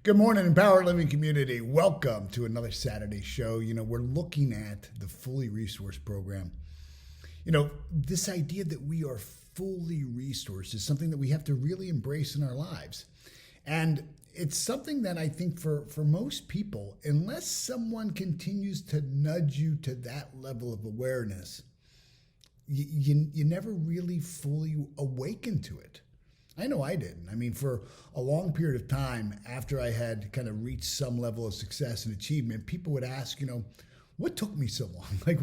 Good morning, Empowered Living Community. Welcome to another Saturday show. We're looking at the Fully Resourced program. This idea that we are fully resourced is something that we have to really embrace in our lives. And it's something that I think for most people, unless someone continues to nudge you to that level of awareness, you never really fully awaken to it. I know I didn't. For a long period of time after I had kind of reached some level of success and achievement, people would ask, what took me so long?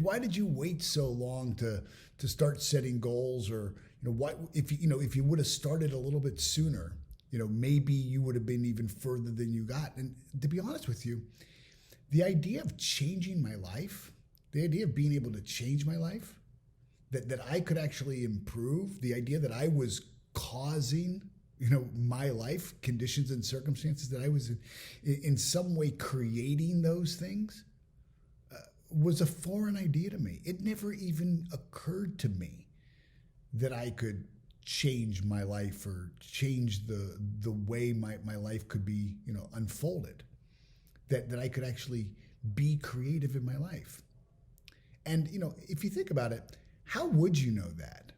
Why did you wait so long to start setting goals? Or, why, if you would have started a little bit sooner, maybe you would have been even further than you got. And to be honest with you, the idea of changing my life, the idea of being able to change my life, that I could actually improve, the idea that I was causing, my life conditions and circumstances, that I was in some way creating those things, was a foreign idea to me. It never even occurred to me that I could change my life or change the way my life could be, unfolded, that I could actually be creative in my life. And, if you think about it, how would you know that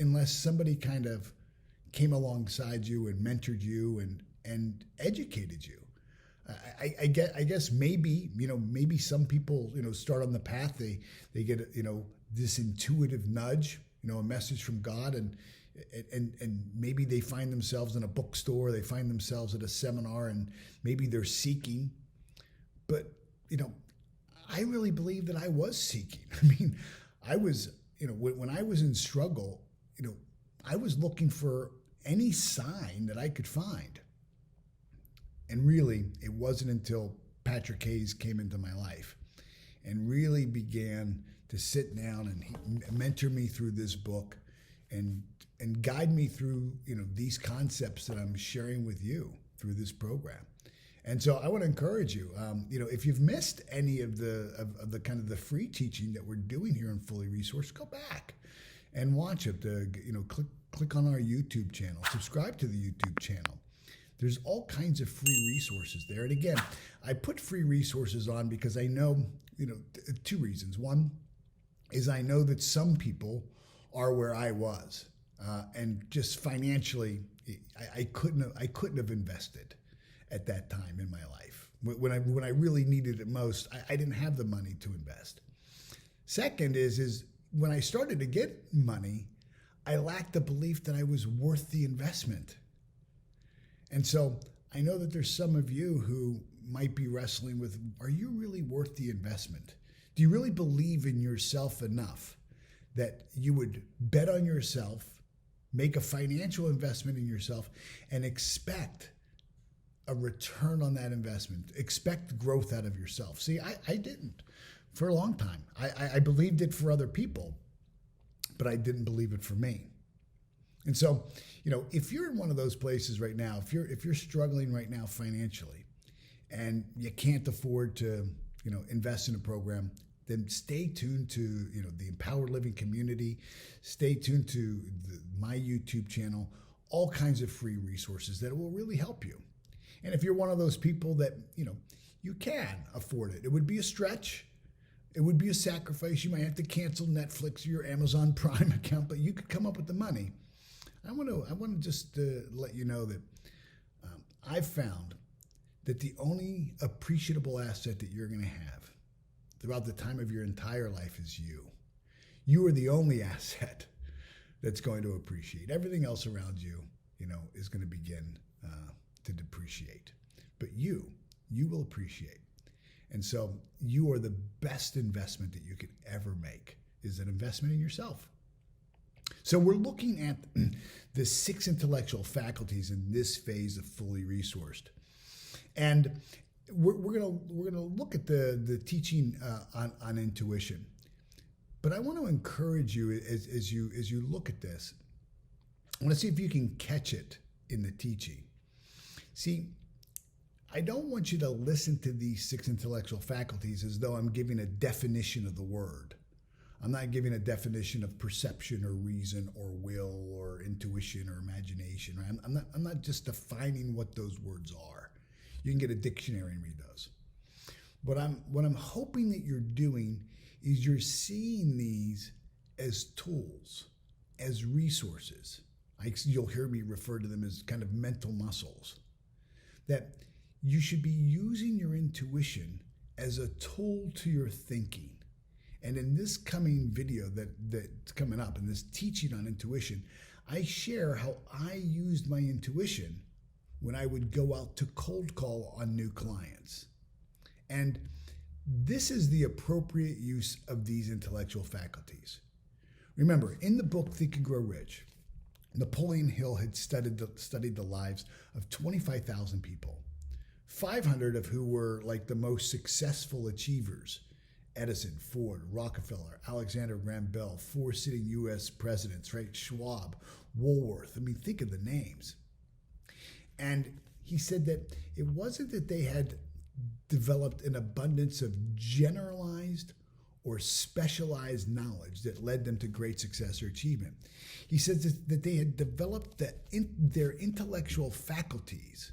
unless somebody kind of came alongside you and mentored you and educated you? I guess maybe some people, start on the path, they get, this intuitive nudge, a message from God, and maybe they find themselves in a bookstore, they find themselves at a seminar, and maybe they're seeking. But, I really believe that I was seeking. I was, when I was in struggle, I was looking for any sign that I could find. And really, it wasn't until Patrick Hayes came into my life and really began to sit down and mentor me through this book and guide me through, these concepts that I'm sharing with you through this program. And so I want to encourage you, if you've missed any of the kind of the free teaching that we're doing here on Fully Resourced, go back and watch it. Click on our YouTube channel, subscribe to the YouTube channel. There's all kinds of free resources there. And again, I put free resources on because I know, two reasons. One is I know that some people are where I was, and just financially, I couldn't have invested at that time in my life. When I really needed it most, I didn't have the money to invest. Second is when I started to get money, I lacked the belief that I was worth the investment. And so I know that there's some of you who might be wrestling with, are you really worth the investment? Do you really believe in yourself enough that you would bet on yourself, make a financial investment in yourself, and expect a return on that investment, expect growth out of yourself? See, I didn't for a long time. I believed it for other people, but I didn't believe it for me. And so, if you're in one of those places right now, if you're struggling right now financially and you can't afford to, invest in a program, then stay tuned to, the Empowered Living Community, stay tuned to my YouTube channel, all kinds of free resources that will really help you. And if you're one of those people that, you can afford it, it would be a stretch. It would be a sacrifice. You might have to cancel Netflix or your Amazon Prime account, but you could come up with the money. I want to just let you know that I've found that the only appreciable asset that you're going to have throughout the time of your entire life is you. You are the only asset that's going to appreciate. Everything else around you, is going to begin to depreciate. But you will appreciate. And so you are the best investment that you could ever make, is an investment in yourself. So we're looking at the 6 intellectual faculties in this phase of Fully Resourced. And we're gonna look at the teaching on intuition. But I want to encourage you as you look at this, I want to see if you can catch it in the teaching. See, I don't want you to listen to these 6 intellectual faculties as though I'm giving a definition of the word. I'm not giving a definition of perception or reason or will or intuition or imagination. Right? I'm not just defining what those words are. You can get a dictionary and read those. What I'm hoping that you're doing is you're seeing these as tools, as resources. You'll hear me refer to them as kind of mental muscles. That you should be using your intuition as a tool to your thinking. And in this coming video that's coming up, in this teaching on intuition, I share how I used my intuition when I would go out to cold call on new clients. And this is the appropriate use of these intellectual faculties. Remember, in the book Think and Grow Rich, Napoleon Hill had studied the lives of 25,000 people, 500 of who were like the most successful achievers: Edison, Ford, Rockefeller, Alexander Graham Bell, 4 sitting U.S. presidents, right? Schwab, Woolworth. I mean, think of the names. And he said that it wasn't that they had developed an abundance of generalized or specialized knowledge that led them to great success or achievement. He said that they had developed their intellectual faculties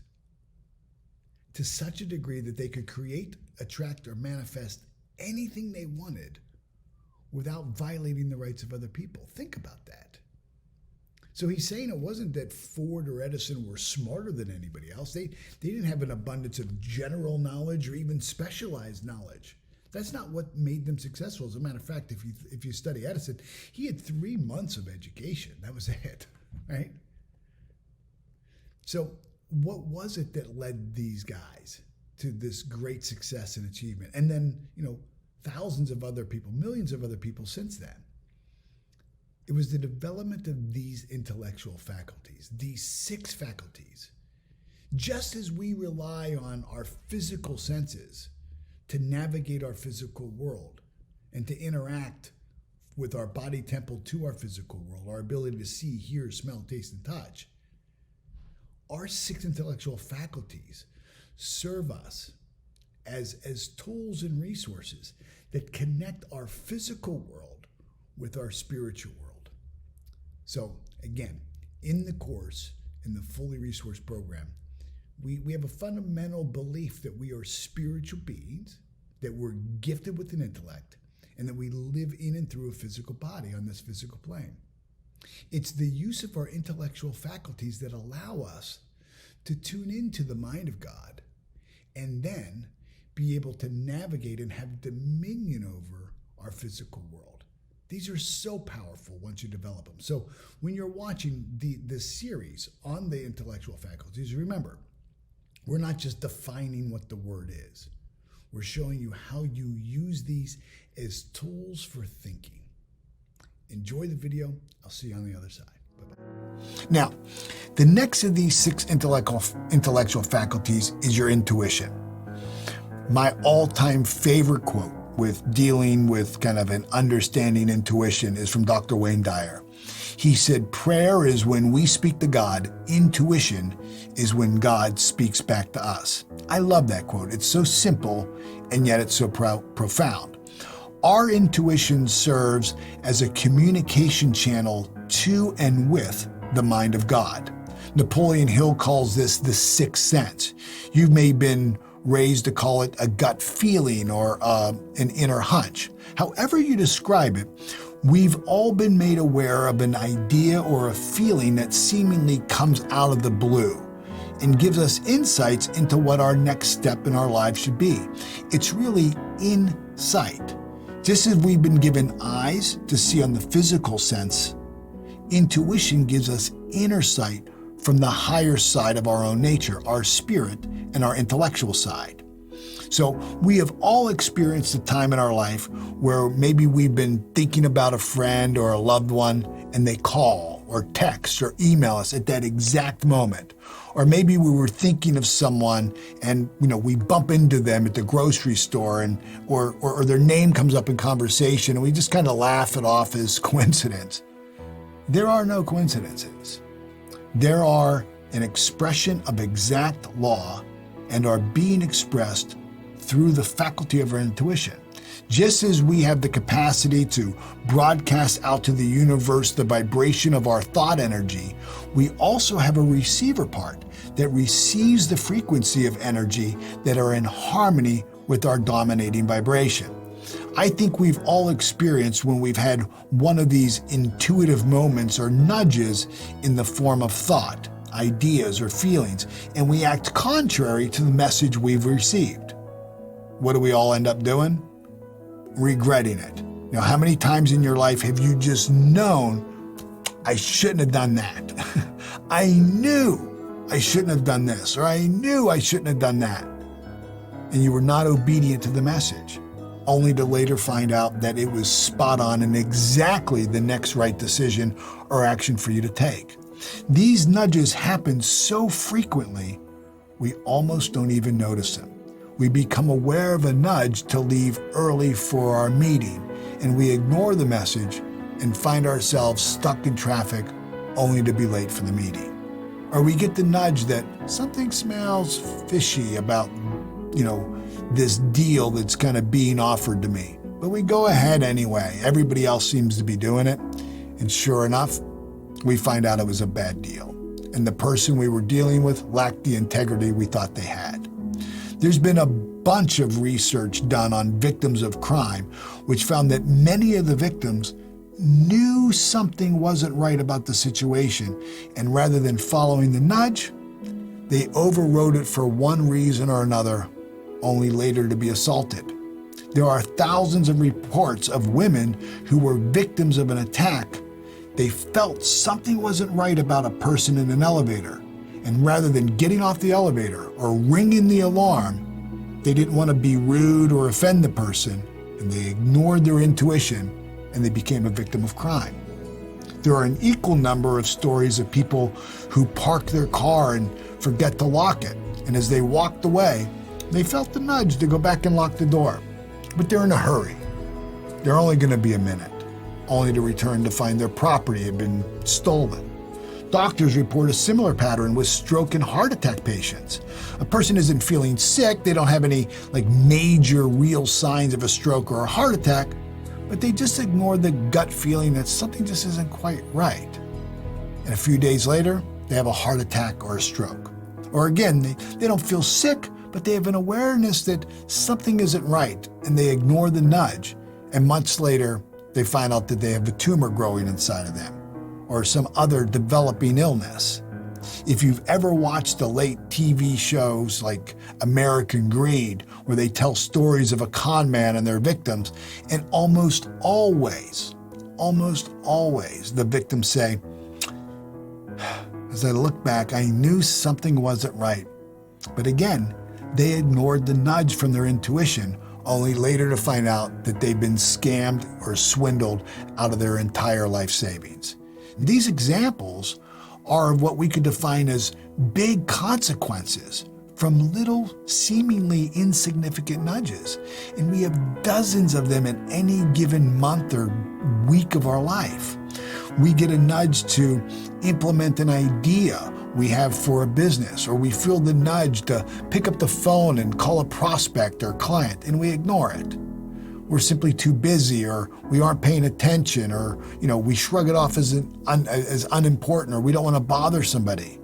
to such a degree that they could create, attract, or manifest anything they wanted without violating the rights of other people. Think about that. So he's saying it wasn't that Ford or Edison were smarter than anybody else. They didn't have an abundance of general knowledge or even specialized knowledge. That's not what made them successful. As a matter of fact, if you study Edison, he had 3 months of education. That was it, right? So what was it that led these guys to this great success and achievement? And then, thousands of other people, millions of other people since then. It was the development of these intellectual faculties, these 6 faculties. Just as we rely on our physical senses to navigate our physical world and to interact with our body temple to our physical world, our ability to see, hear, smell, taste, and touch, our 6 intellectual faculties serve us as tools and resources that connect our physical world with our spiritual world. So again, in the course, in the Fully Resourced program, we have a fundamental belief that we are spiritual beings, that we're gifted with an intellect, and that we live in and through a physical body on this physical plane. It's the use of our intellectual faculties that allow us to tune into the mind of God and then be able to navigate and have dominion over our physical world. These are so powerful once you develop them. So when you're watching this series on the intellectual faculties, remember, we're not just defining what the word is. We're showing you how you use these as tools for thinking. Enjoy the video. I'll see you on the other side. Bye-bye. Now, the next of these 6 intellectual faculties is your intuition. My all-time favorite quote with dealing with kind of an understanding intuition is from Dr. Wayne Dyer. He said, prayer is when we speak to God. Intuition is when God speaks back to us. I love that quote. It's so simple, and yet it's so profound. Our intuition serves as a communication channel to and with the mind of God. Napoleon Hill calls this the 6th sense. You may have been raised to call it a gut feeling or an inner hunch. However you describe it, we've all been made aware of an idea or a feeling that seemingly comes out of the blue and gives us insights into what our next step in our lives should be. It's really insight. Just as we've been given eyes to see on the physical sense, intuition gives us inner sight from the higher side of our own nature, our spirit, and our intellectual side. So we have all experienced a time in our life where maybe we've been thinking about a friend or a loved one, and they call or text or email us at that exact moment. Or maybe we were thinking of someone and we bump into them at the grocery store or their name comes up in conversation and we just kind of laugh it off as coincidence. There are no coincidences. There are an expression of exact law and are being expressed through the faculty of our intuition. Just as we have the capacity to broadcast out to the universe the vibration of our thought energy, we also have a receiver part that receives the frequency of energy that are in harmony with our dominating vibration. I think we've all experienced when we've had one of these intuitive moments or nudges in the form of thought, ideas, or feelings, and we act contrary to the message we've received. What do we all end up doing? Regretting it. You know, how many times in your life have you just known, I shouldn't have done that. I knew I shouldn't have done this, or I knew I shouldn't have done that. And you were not obedient to the message, only to later find out that it was spot on and exactly the next right decision or action for you to take. These nudges happen so frequently, we almost don't even notice them. We become aware of a nudge to leave early for our meeting, and we ignore the message and find ourselves stuck in traffic only to be late for the meeting. Or we get the nudge that something smells fishy about, this deal that's kind of being offered to me. But we go ahead anyway. Everybody else seems to be doing it. And sure enough, we find out it was a bad deal. And the person we were dealing with lacked the integrity we thought they had. There's been a bunch of research done on victims of crime, which found that many of the victims knew something wasn't right about the situation, and rather than following the nudge, they overrode it for one reason or another, only later to be assaulted. There are thousands of reports of women who were victims of an attack. They felt something wasn't right about a person in an elevator, and rather than getting off the elevator or ringing the alarm, they didn't want to be rude or offend the person, and they ignored their intuition, and they became a victim of crime. There are an equal number of stories of people who park their car and forget to lock it, and as they walked away, they felt the nudge to go back and lock the door, but they're in a hurry. They're only going to be a minute, only to return to find their property had been stolen. Doctors report a similar pattern with stroke and heart attack patients. A person isn't feeling sick, they don't have any major real signs of a stroke or a heart attack, but they just ignore the gut feeling that something just isn't quite right. And a few days later, they have a heart attack or a stroke. Or again, they don't feel sick, but they have an awareness that something isn't right, and they ignore the nudge. And months later, they find out that they have a tumor growing inside of them, or some other developing illness. If you've ever watched the late TV shows like American Greed, where they tell stories of a con man and their victims, and almost always, the victims say, as I look back, I knew something wasn't right. But again, they ignored the nudge from their intuition, only later to find out that they'd been scammed or swindled out of their entire life savings. These examples are of what we could define as big consequences from little, seemingly insignificant nudges. And we have dozens of them in any given month or week of our life. We get a nudge to implement an idea we have for a business, or we feel the nudge to pick up the phone and call a prospect or client, and we ignore it. We're simply too busy, or we aren't paying attention, or we shrug it off as unimportant, or we don't want to bother somebody.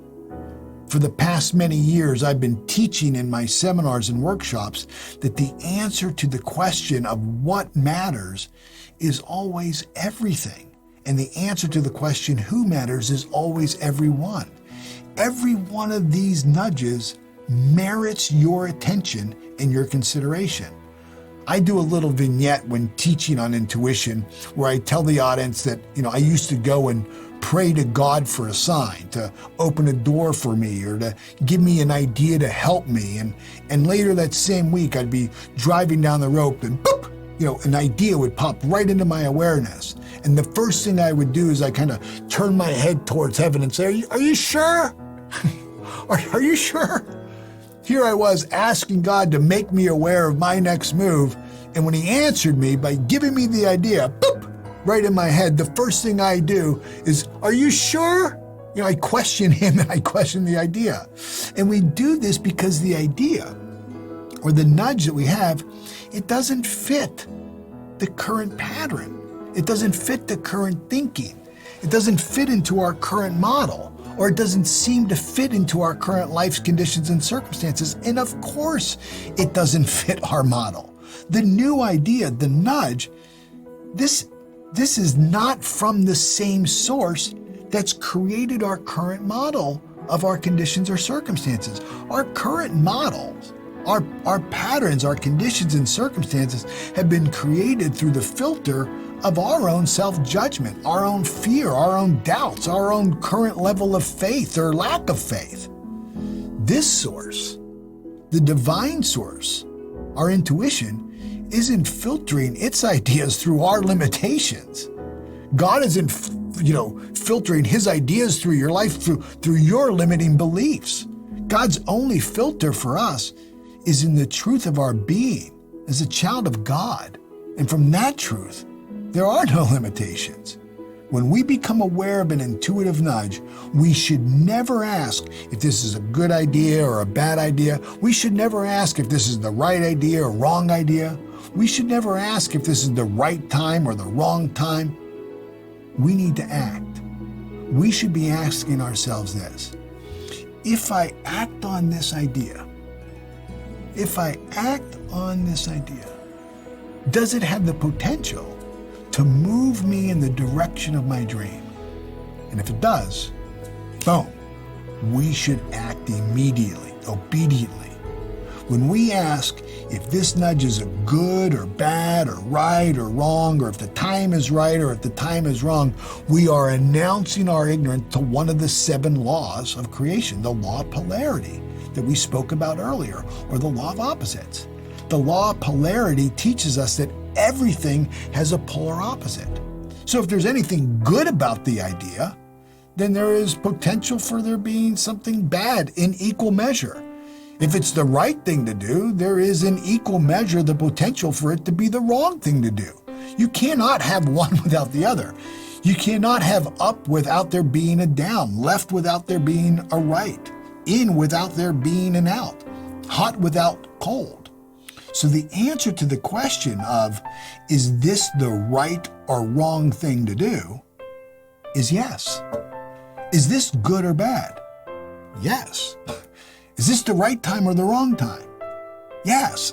For the past many years, I've been teaching in my seminars and workshops that the answer to the question of what matters is always everything. And the answer to the question who matters is always everyone. Every one of these nudges merits your attention and your consideration. I do a little vignette when teaching on intuition where I tell the audience that, I used to go and pray to God for a sign, to open a door for me, or to give me an idea to help me. And later that same week, I'd be driving down the road and boop, an idea would pop right into my awareness. And the first thing I would do is I kind of turn my head towards heaven and say, are you sure? Are you sure? Here I was asking God to make me aware of my next move. And when he answered me by giving me the idea, boop, right in my head, the first thing I do is, are you sure? I question him and I question the idea. And we do this because the idea or the nudge that we have, it doesn't fit the current pattern. It doesn't fit the current thinking. It doesn't fit into our current model. or it doesn't seem to fit into our current life's conditions and circumstances. And of course, it doesn't fit our model. The new idea, the nudge, this is not from the same source that's created our current model of our conditions or circumstances. Our current models, our patterns, our conditions and circumstances have been created through the filter of our own self-judgment, our own fear, our own doubts, our own current level of faith or lack of faith. This source, the divine source, our intuition, isn't filtering its ideas through our limitations. God isn't, filtering his ideas through your life through your limiting beliefs. God's only filter for us is in the truth of our being as a child of God. And from that truth, there are no limitations. When we become aware of an intuitive nudge, we should never ask if this is a good idea or a bad idea. We should never ask if this is the right idea or wrong idea. We should never ask if this is the right time or the wrong time. We need to act. We should be asking ourselves this: if I act on this idea, does it have the potential to move me in the direction of my dream? And if it does, boom, we should act immediately, obediently. When we ask if this nudge is a good or bad or right or wrong, or if the time is right or if the time is wrong, we are announcing our ignorance to one of the 7 laws of creation, the law of polarity that we spoke about earlier, or the law of opposites. The law of polarity teaches us that everything has a polar opposite. So if there's anything good about the idea, then there is potential for there being something bad in equal measure. If it's the right thing to do, there is in equal measure the potential for it to be the wrong thing to do. You cannot have one without the other. You cannot have up without there being a down, left without there being a right, in without there being an out, hot without cold. So the answer to the question of, is this the right or wrong thing to do, is yes. Is this good or bad? Yes. Is this the right time or the wrong time? Yes.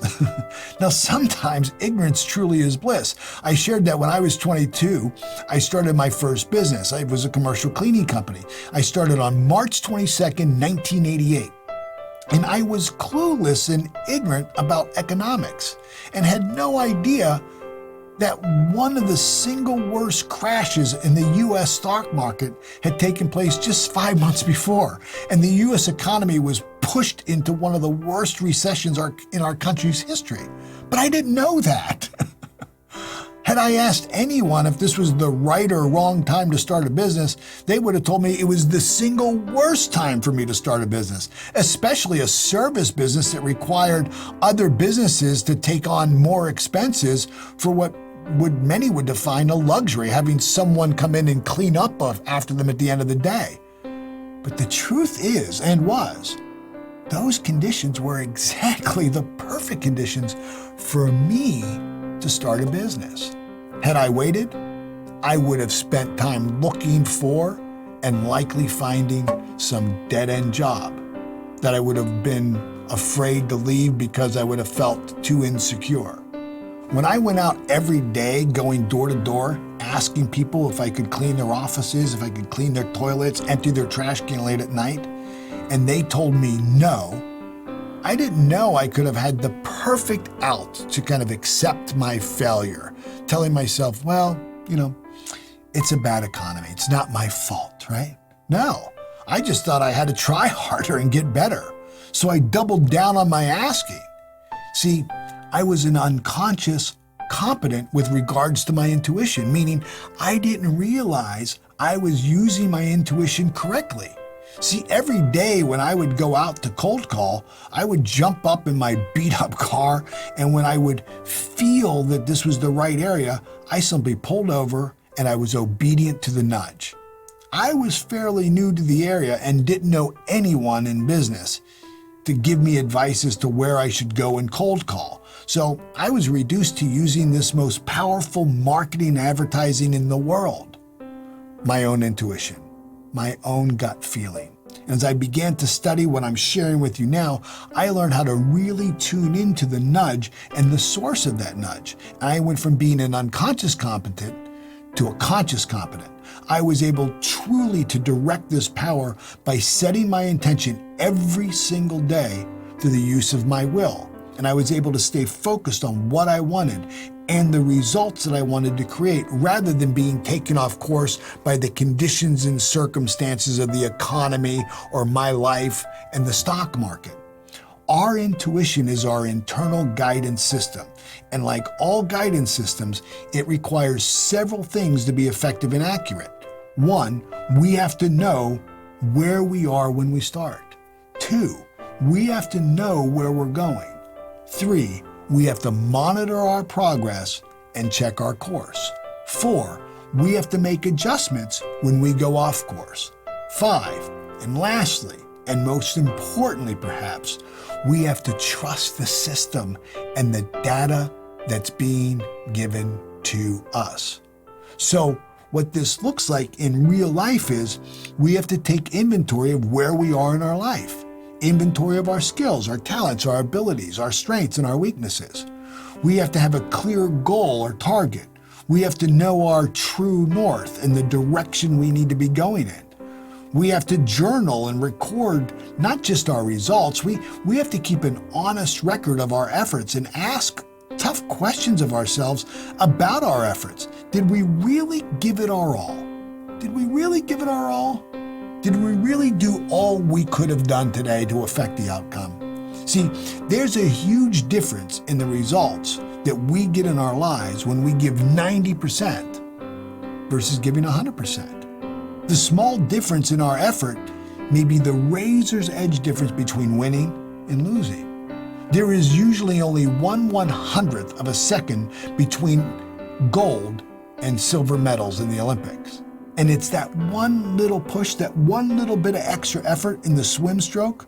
Now, sometimes ignorance truly is bliss. I shared that when I was 22, I started my first business. It was a commercial cleaning company. I started on March 22nd, 1988. And I was clueless and ignorant about economics and had no idea that one of the single worst crashes in the U.S. stock market had taken place just 5 months before, and the U.S. economy was pushed into one of the worst recessions in our country's history. But I didn't know that. Had I asked anyone if this was the right or wrong time to start a business, they would have told me it was the single worst time for me to start a business, especially a service business that required other businesses to take on more expenses for what many would define a luxury, having someone come in and clean up after them at the end of the day. But the truth is, and was, those conditions were exactly the perfect conditions for me to start a business. Had I waited, I would have spent time looking for and likely finding some dead-end job that I would have been afraid to leave because I would have felt too insecure. When I went out every day going door to door, asking people if I could clean their offices, if I could clean their toilets, empty their trash can late at night, and they told me no, I didn't know I could have had the perfect out to kind of accept my failure, telling myself, well, it's a bad economy. It's not my fault, right? No, I just thought I had to try harder and get better. So I doubled down on my asking. See, I was an unconscious competent with regards to my intuition, meaning I didn't realize I was using my intuition correctly. See, every day when I would go out to cold call, I would jump up in my beat-up car, and when I would feel that this was the right area, I simply pulled over and I was obedient to the nudge. I was fairly new to the area and didn't know anyone in business to give me advice as to where I should go and cold call. So I was reduced to using this most powerful marketing advertising in the world, my own intuition. my own gut feeling. As I began to study what I'm sharing with you now, I learned how to really tune into the nudge and the source of that nudge. I went from being an unconscious competent to a conscious competent. I was able truly to direct this power by setting my intention every single day through the use of my will. And I was able to stay focused on what I wanted and the results that I wanted to create, rather than being taken off course by the conditions and circumstances of the economy or my life and the stock market. Our intuition is our internal guidance system. And like all guidance systems, it requires several things to be effective and accurate. One, we have to know where we are when we start. Two, we have to know where we're going. Three, we have to monitor our progress and check our course. Four, we have to make adjustments when we go off course. Five, and lastly, and most importantly perhaps, we have to trust the system and the data that's being given to us. So what this looks like in real life is we have to take inventory of where we are in our life. Inventory of our skills, our talents, our abilities, our strengths, and our weaknesses. We have to have a clear goal or target. We have to know our true north and the direction we need to be going in. We have to journal and record not just our results. We have to keep an honest record of our efforts and ask tough questions of ourselves about our efforts. Did we really give it our all? Did we really give it our all? Did we really do all we could have done today to affect the outcome? See, there's a huge difference in the results that we get in our lives when we give 90% versus giving 100%. The small difference in our effort may be the razor's edge difference between winning and losing. There is usually only 1/100th of a second between gold and silver medals in the Olympics. And it's that one little push, that one little bit of extra effort in the swim stroke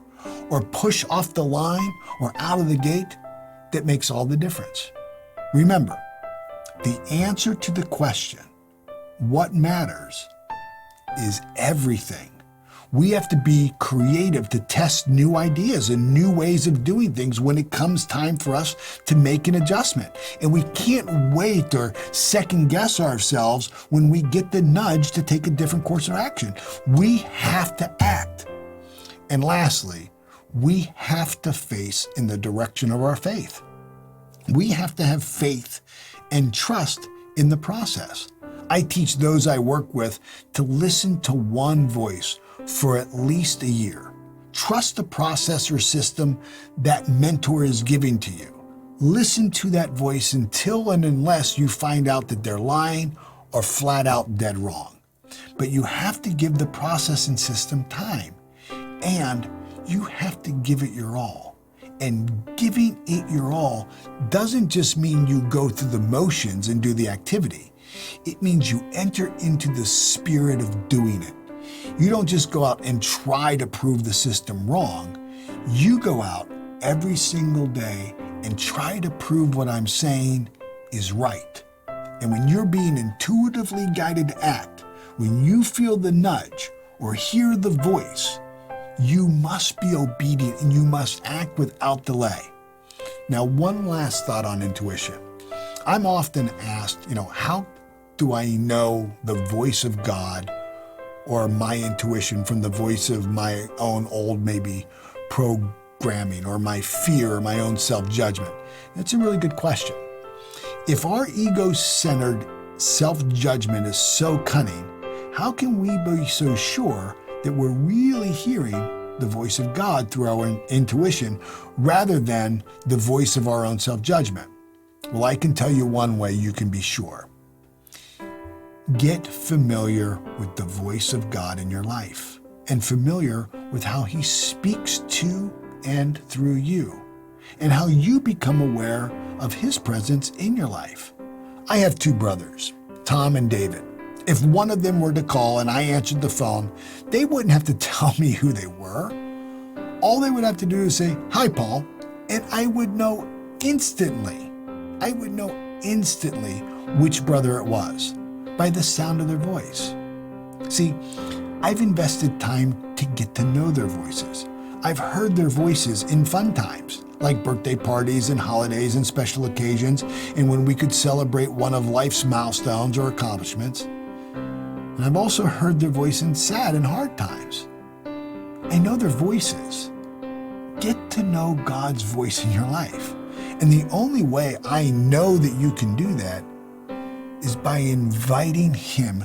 or push off the line or out of the gate that makes all the difference. Remember, the answer to the question, what matters, is everything. We have to be creative to test new ideas and new ways of doing things when it comes time for us to make an adjustment. And we can't wait or second guess ourselves when we get the nudge to take a different course of action. We have to act. And lastly, we have to face in the direction of our faith. We have to have faith and trust in the process. I teach those I work with to listen to one voice for at least a year. Trust the process or system that mentor is giving to you. Listen to that voice until and unless you find out that they're lying or flat out dead wrong. But you have to give the process and system time, and you have to give it your all. And giving it your all doesn't just mean you go through the motions and do the activity. It means you enter into the spirit of doing it. You don't just go out and try to prove the system wrong. You go out every single day and try to prove what I'm saying is right. And when you're being intuitively guided to act, when you feel the nudge or hear the voice, you must be obedient and you must act without delay. Now, one last thought on intuition. I'm often asked, how do I know the voice of God or my intuition from the voice of my own old maybe programming or my fear or my own self-judgment? That's a really good question. If our ego-centered self-judgment is so cunning, how can we be so sure that we're really hearing the voice of God through our intuition rather than the voice of our own self-judgment? Well, I can tell you one way you can be sure. Get familiar with the voice of God in your life and familiar with how He speaks to and through you and how you become aware of His presence in your life. I have two brothers, Tom and David. If one of them were to call and I answered the phone, they wouldn't have to tell me who they were. All they would have to do is say, "Hi, Paul," and I would know instantly. which brother it was by the sound of their voice. See, I've invested time to get to know their voices. I've heard their voices in fun times, like birthday parties and holidays and special occasions, and when we could celebrate one of life's milestones or accomplishments. And I've also heard their voice in sad and hard times. I know their voices. Get to know God's voice in your life. And the only way I know that you can do that is by inviting Him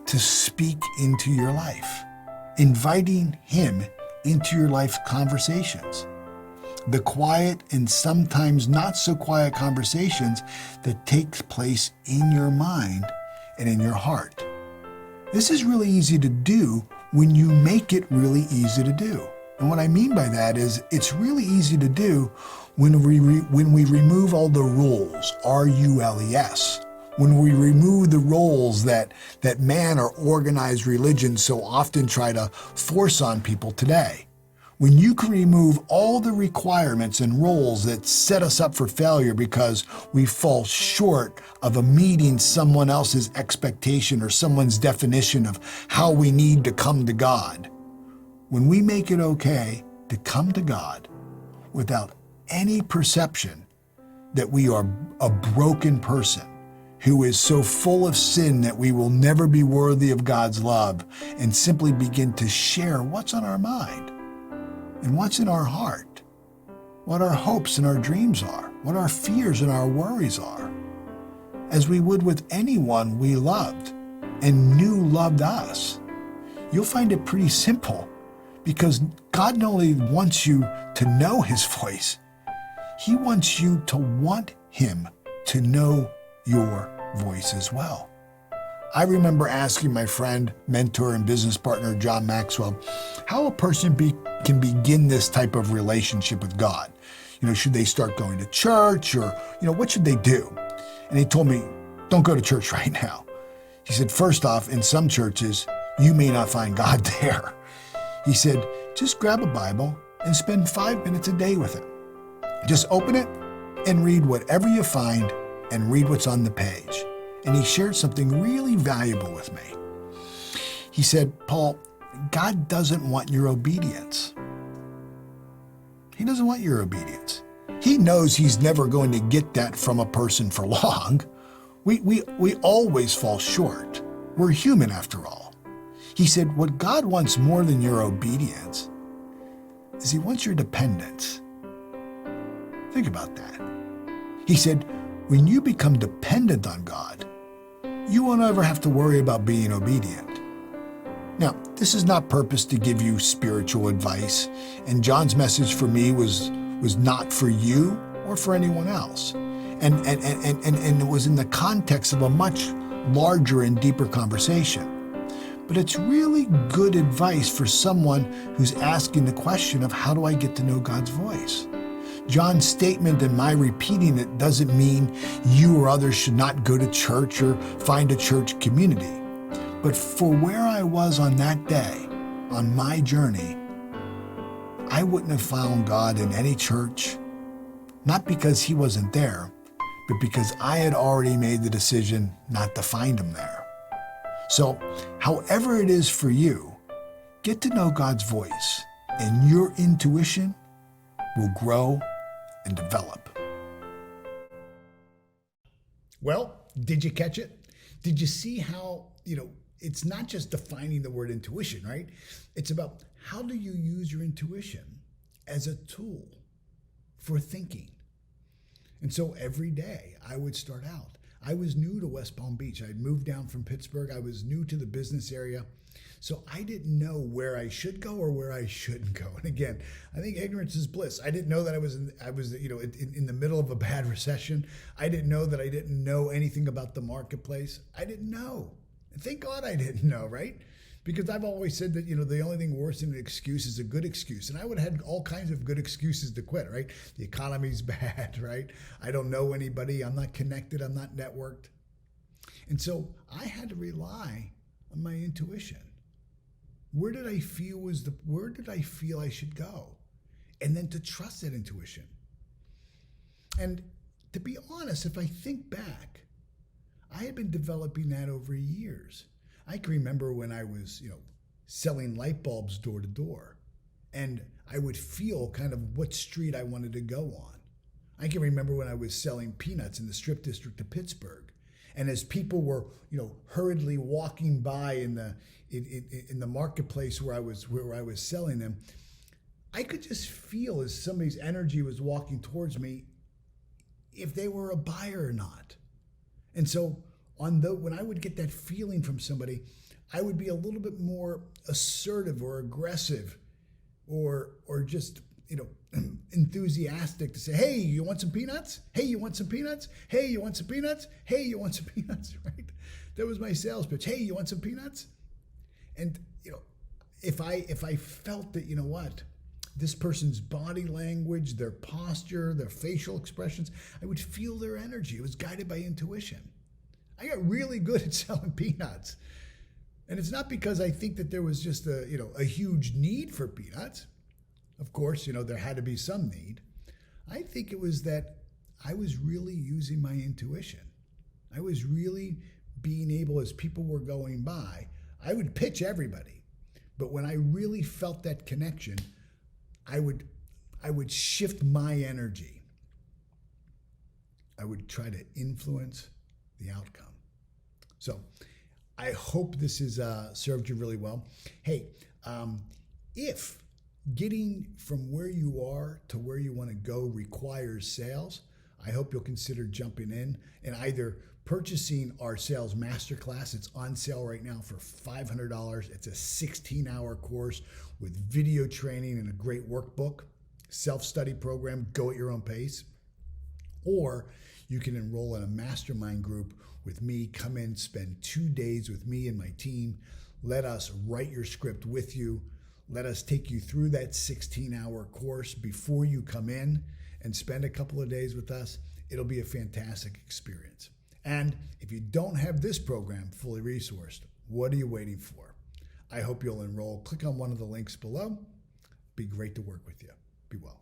to speak into your life, inviting Him into your life conversations, the quiet and sometimes not so quiet conversations that take place in your mind and in your heart. This is really easy to do when you make it really easy to do. And what I mean by that is it's really easy to do when we remove all the rules, R-U-L-E-S. When we remove the roles that man or organized religion so often try to force on people today. When you can remove all the requirements and roles that set us up for failure because we fall short of a meeting someone else's expectation or someone's definition of how we need to come to God. When we make it okay to come to God without any perception that we are a broken person who is so full of sin that we will never be worthy of God's love, and simply begin to share what's on our mind and what's in our heart, what our hopes and our dreams are, what our fears and our worries are, as we would with anyone we loved and knew loved us. You'll find it pretty simple, because God not only wants you to know His voice, He wants you to want Him to know your voice as well. I remember asking my friend, mentor, and business partner, John Maxwell, how a person can begin this type of relationship with God. Should they start going to church, or, what should they do? And he told me, don't go to church right now. He said, first off, in some churches, you may not find God there. He said, just grab a Bible and spend 5 minutes a day with Him. Just open it and read whatever you find, and read what's on the page. And he shared something really valuable with me. He said, Paul, God doesn't want your obedience. He doesn't want your obedience. He knows He's never going to get that from a person for long. We always fall short. We're human after all. He said, what God wants more than your obedience is He wants your dependence. Think about that. He said, when you become dependent on God, you won't ever have to worry about being obedient. Now, this is not purpose to give you spiritual advice, and John's message for me was not for you or for anyone else. And it was in the context of a much larger and deeper conversation. But it's really good advice for someone who's asking the question of, how do I get to know God's voice? John's statement and my repeating it doesn't mean you or others should not go to church or find a church community. But for where I was on that day, on my journey, I wouldn't have found God in any church, not because He wasn't there, but because I had already made the decision not to find Him there. So, however it is for you, get to know God's voice, and your intuition will grow and develop. Well, did you catch it? Did you see how, it's not just defining the word intuition, right? It's about how do you use your intuition as a tool for thinking. And so every day I would start out. I was new to West Palm Beach. I'd moved down from Pittsburgh. I was new to the business area. So I didn't know where I should go or where I shouldn't go. And again, I think ignorance is bliss. I didn't know that I was in the middle of a bad recession. I didn't know that I didn't know anything about the marketplace. I didn't know. And thank God I didn't know, right? Because I've always said that, the only thing worse than an excuse is a good excuse. And I would have had all kinds of good excuses to quit, right? The economy's bad, right? I don't know anybody. I'm not connected. I'm not networked. And so I had to rely on my intuition. Where did I feel I should go? And then to trust that intuition. And to be honest, if I think back, I had been developing that over years. I can remember when I was, selling light bulbs door to door, and I would feel kind of what street I wanted to go on. I can remember when I was selling peanuts in the Strip District of Pittsburgh, and as people were, hurriedly walking by in the marketplace where I was selling them, I could just feel as somebody's energy was walking towards me if they were a buyer or not. And so when I would get that feeling from somebody, I would be a little bit more assertive or aggressive or just, enthusiastic to say, hey, you want some peanuts? Hey, you want some peanuts? Hey, you want some peanuts? Hey, you want some peanuts, right? That was my sales pitch. Hey, you want some peanuts? And, if I felt that, this person's body language, their posture, their facial expressions, I would feel their energy. It was guided by intuition. I got really good at selling peanuts. And it's not because I think that there was just a huge need for peanuts. Of course, there had to be some need. I think it was that I was really using my intuition. I was really being able, as people were going by, I would pitch everybody. But when I really felt that connection, I would shift my energy. I would try to influence the outcome. So I hope this has served you really well. Hey, if getting from where you are to where you want to go requires sales, I hope you'll consider jumping in and either purchasing our sales masterclass. It's on sale right now for $500. It's a 16-hour course with video training and a great workbook, self-study program, go at your own pace. Or you can enroll in a mastermind group with me, come in, spend 2 days with me and my team. Let us write your script with you. Let us take you through that 16-hour course before you come in and spend a couple of days with us. It'll be a fantastic experience. And if you don't have this program fully resourced, what are you waiting for? I hope you'll enroll. Click on one of the links below. Be great to work with you. Be well.